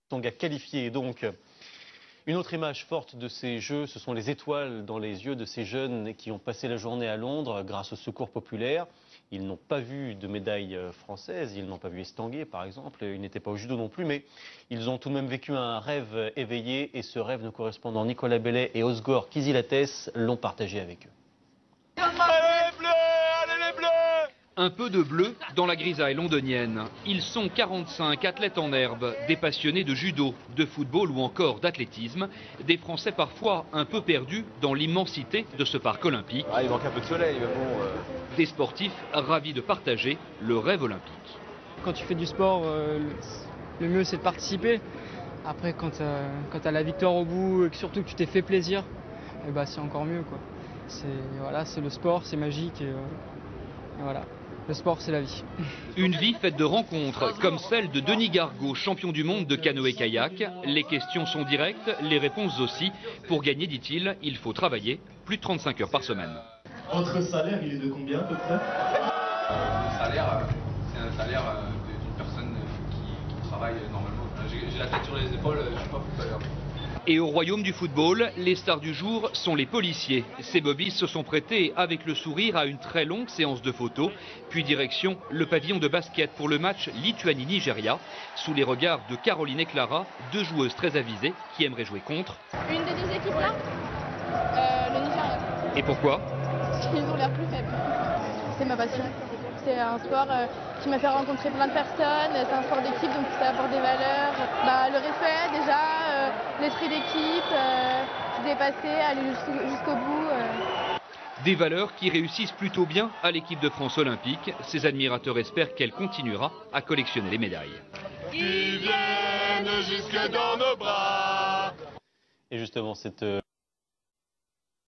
Tonga qualifié. Donc, une autre image forte de ces Jeux, ce sont les étoiles dans les yeux de ces jeunes qui ont passé la journée à Londres grâce au secours populaire. Ils n'ont pas vu de médaille française, ils n'ont pas vu Estanguet par exemple, ils n'étaient pas au judo non plus, mais ils ont tout de même vécu un rêve éveillé et ce rêve, nos correspondants Nicolas Bellet et Osgore Kizilates l'ont partagé avec eux. Un peu de bleu dans la grisaille londonienne. Ils sont 45 athlètes en herbe, des passionnés de judo, de football ou encore d'athlétisme, des Français parfois un peu perdus dans l'immensité de ce parc olympique. Ah, il manque un peu de soleil, mais bon... Des sportifs ravis de partager le rêve olympique. Quand tu fais du sport, le mieux c'est de participer. Après, quand tu as la victoire au bout et que surtout que tu t'es fait plaisir, eh ben, c'est encore mieux, quoi. C'est le sport, c'est magique et voilà. Le sport, c'est la vie. Une vie faite de rencontres, comme celle de Denis Gargaud, champion du monde de canoë-kayak. Les questions sont directes, les réponses aussi. Pour gagner, dit-il, il faut travailler plus de 35 heures par semaine. Votre salaire, il est de combien à peu près? Le salaire, c'est un salaire d'une personne qui travaille normalement. J'ai la tête sur les épaules, je suis pas footballeur. Et au royaume du football, les stars du jour sont les policiers. Ces bobbies se sont prêtés avec le sourire à une très longue séance de photos, puis direction le pavillon de basket pour le match Lituanie-Nigeria, sous les regards de Caroline et Clara, deux joueuses très avisées qui aimeraient jouer contre. Une des deux équipes là, le Nigeria. Et pourquoi? Parce qu'ils ont l'air plus faibles. C'est ma passion. C'est un sport qui m'a fait rencontrer plein de personnes, c'est un sport d'équipe donc ça apporte des valeurs. Le respect déjà, l'esprit d'équipe, se dépasser, aller jusqu'au bout. Des valeurs qui réussissent plutôt bien à l'équipe de France olympique. Ses admirateurs espèrent qu'elle continuera à collectionner les médailles. Qui viennent jusque dans nos bras. Et justement, cette